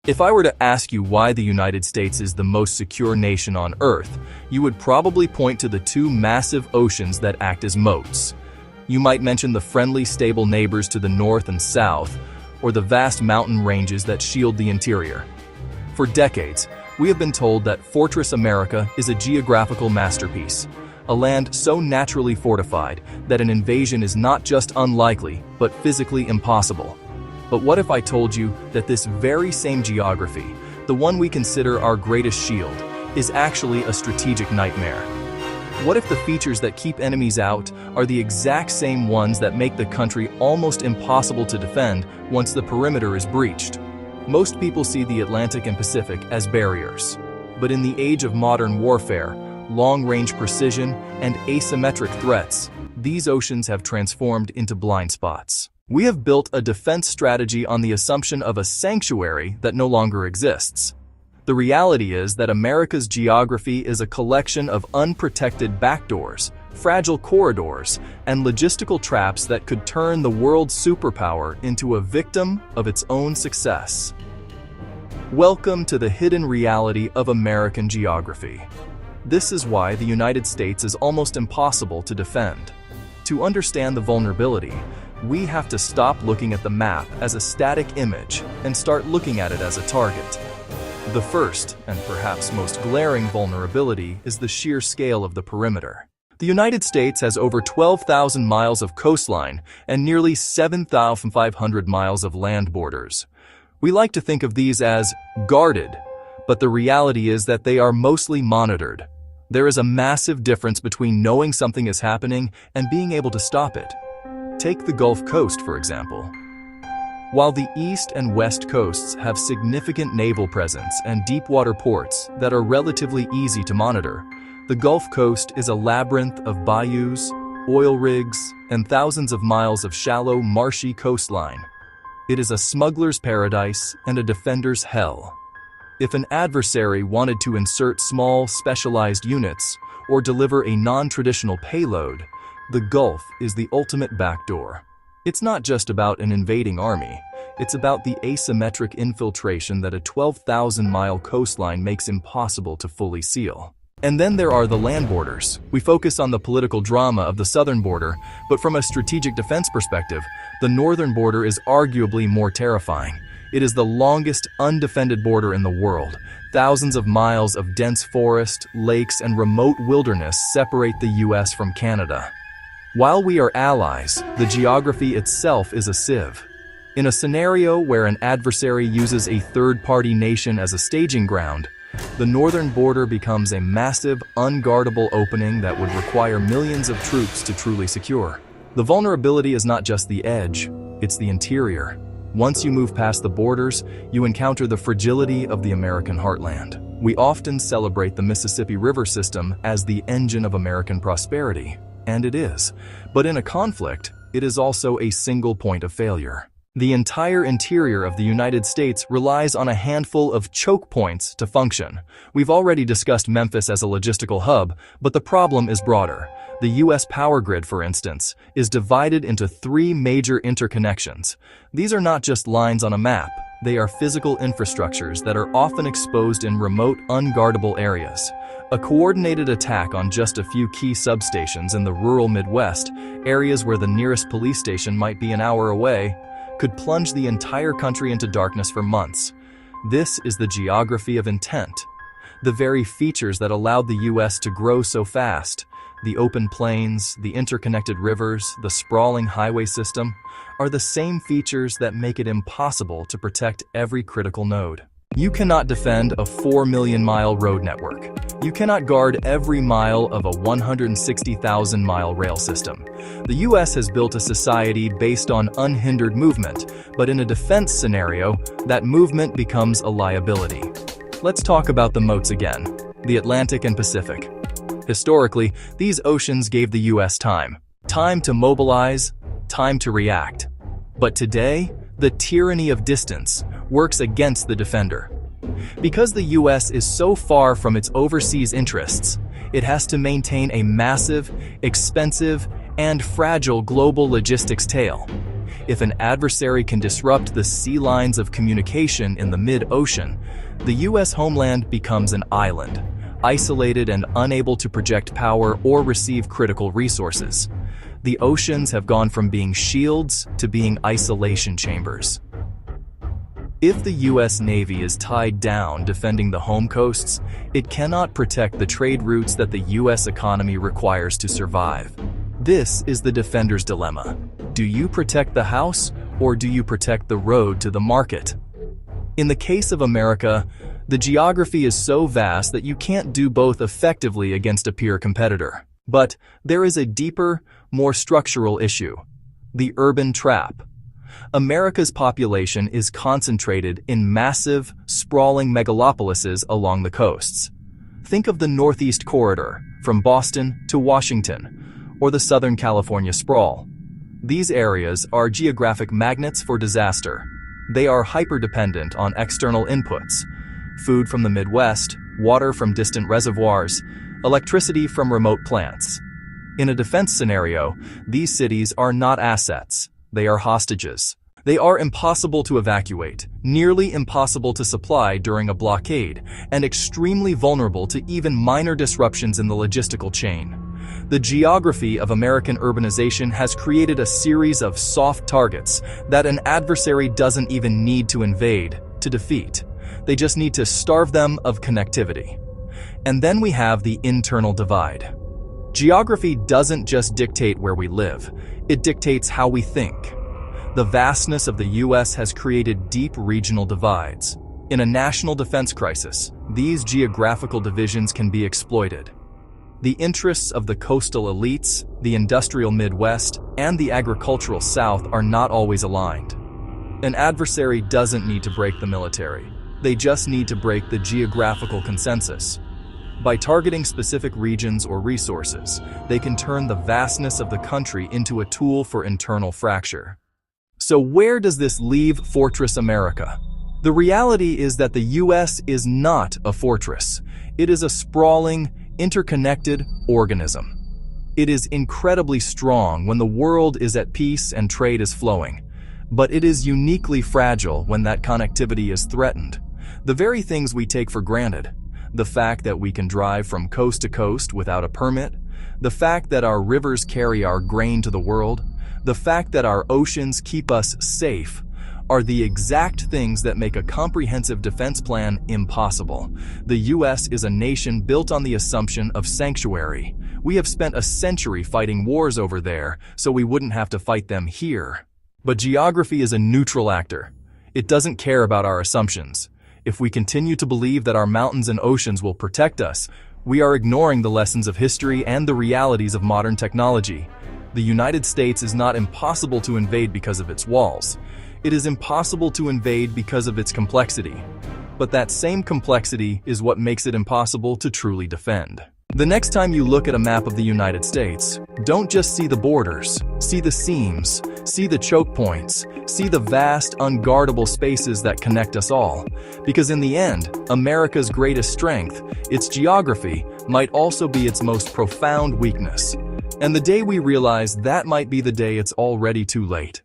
If I were to ask you why the United States is the most secure nation on Earth, you would probably point to the two massive oceans that act as moats. You might mention the friendly, stable neighbors to the north and south, or the vast mountain ranges that shield the interior. For decades, we have been told that Fortress America is a geographical masterpiece, a land so naturally fortified that an invasion is not just unlikely, but physically impossible. But what if I told you that this very same geography, the one we consider our greatest shield, is actually a strategic nightmare? What if the features that keep enemies out are the exact same ones that make the country almost impossible to defend once the perimeter is breached? Most people see the Atlantic and Pacific as barriers. But in the age of modern warfare, long-range precision, and asymmetric threats, these oceans have transformed into blind spots. We have built a defense strategy on the assumption of a sanctuary that no longer exists. The reality is that America's geography is a collection of unprotected backdoors, fragile corridors, and logistical traps that could turn the world's superpower into a victim of its own success. Welcome to the hidden reality of American geography. This is why the United States is almost impossible to defend. To understand the vulnerability, we have to stop looking at the map as a static image and start looking at it as a target. The first, and perhaps most glaring vulnerability, is the sheer scale of the perimeter. The United States has over 12,000 miles of coastline and nearly 7,500 miles of land borders. We like to think of these as guarded, but the reality is that they are mostly monitored. There is a massive difference between knowing something is happening and being able to stop it. Take the Gulf Coast, for example. While the east and west coasts have significant naval presence and deep-water ports that are relatively easy to monitor, the Gulf Coast is a labyrinth of bayous, oil rigs, and thousands of miles of shallow, marshy coastline. It is a smuggler's paradise and a defender's hell. If an adversary wanted to insert small, specialized units or deliver a non-traditional payload, the Gulf is the ultimate backdoor. It's not just about an invading army. It's about the asymmetric infiltration that a 12,000-mile coastline makes impossible to fully seal. And then there are the land borders. We focus on the political drama of the southern border, but from a strategic defense perspective, the northern border is arguably more terrifying. It is the longest undefended border in the world. Thousands of miles of dense forest, lakes, and remote wilderness separate the U.S. from Canada. While we are allies, the geography itself is a sieve. In a scenario where an adversary uses a third-party nation as a staging ground, the northern border becomes a massive, unguardable opening that would require millions of troops to truly secure. The vulnerability is not just the edge, it's the interior. Once you move past the borders, you encounter the fragility of the American heartland. We often celebrate the Mississippi River system as the engine of American prosperity. And it is. But in a conflict, it is also a single point of failure. The entire interior of the United States relies on a handful of choke points to function. We've already discussed Memphis as a logistical hub, but the problem is broader. The U.S. power grid, for instance, is divided into three major interconnections. These are not just lines on a map. They are physical infrastructures that are often exposed in remote, unguardable areas. A coordinated attack on just a few key substations in the rural Midwest, areas where the nearest police station might be an hour away, could plunge the entire country into darkness for months. This is the geography of intent. The very features that allowed the U.S. to grow so fast, the open plains, the interconnected rivers, the sprawling highway system, are the same features that make it impossible to protect every critical node. You cannot defend a 4 million-mile road network. You cannot guard every mile of a 160,000-mile rail system. The U.S. has built a society based on unhindered movement, but in a defense scenario, that movement becomes a liability. Let's talk about the moats again, the Atlantic and Pacific. Historically, these oceans gave the U.S. time to mobilize, time to react. But today, the tyranny of distance works against the defender. Because the U.S. is so far from its overseas interests, it has to maintain a massive, expensive, and fragile global logistics tail. If an adversary can disrupt the sea lines of communication in the mid-ocean, the U.S. homeland becomes an island, isolated and unable to project power or receive critical resources. The oceans have gone from being shields to being isolation chambers. If the U.S. Navy is tied down defending the home coasts, it cannot protect the trade routes that the U.S. economy requires to survive. This is the defender's dilemma. Do you protect the house, or do you protect the road to the market? In the case of America, the geography is so vast that you can't do both effectively against a peer competitor. But there is a deeper, more structural issue: the urban trap. America's population is concentrated in massive, sprawling megalopolises along the coasts. Think of the Northeast Corridor, from Boston to Washington, or the Southern California sprawl. These areas are geographic magnets for disaster. They are hyper-dependent on external inputs: food from the Midwest, water from distant reservoirs, electricity from remote plants. In a defense scenario, these cities are not assets. They are hostages. They are impossible to evacuate, nearly impossible to supply during a blockade, and extremely vulnerable to even minor disruptions in the logistical chain. The geography of American urbanization has created a series of soft targets that an adversary doesn't even need to invade to defeat. They just need to starve them of connectivity. And then we have the internal divide. Geography doesn't just dictate where we live, it dictates how we think. The vastness of the U.S. has created deep regional divides. In a national defense crisis, these geographical divisions can be exploited. The interests of the coastal elites, the industrial Midwest, and the agricultural South are not always aligned. An adversary doesn't need to break the military. They just need to break the geographical consensus. By targeting specific regions or resources, they can turn the vastness of the country into a tool for internal fracture. So where does this leave Fortress America? The reality is that the U.S. is not a fortress. It is a sprawling, interconnected organism. It is incredibly strong when the world is at peace and trade is flowing, but it is uniquely fragile when that connectivity is threatened. The very things we take for granted, the fact that we can drive from coast to coast without a permit, the fact that our rivers carry our grain to the world, the fact that our oceans keep us safe, are the exact things that make a comprehensive defense plan impossible. The U.S. is a nation built on the assumption of sanctuary. We have spent a century fighting wars over there, so we wouldn't have to fight them here. But geography is a neutral actor. It doesn't care about our assumptions. If we continue to believe that our mountains and oceans will protect us, we are ignoring the lessons of history and the realities of modern technology. The United States is not impossible to invade because of its walls. It is impossible to invade because of its complexity. But that same complexity is what makes it impossible to truly defend. The next time you look at a map of the United States, don't just see the borders, see the seams, see the choke points, see the vast, unguardable spaces that connect us all. Because in the end, America's greatest strength, its geography, might also be its most profound weakness. And the day we realize that might be the day it's already too late.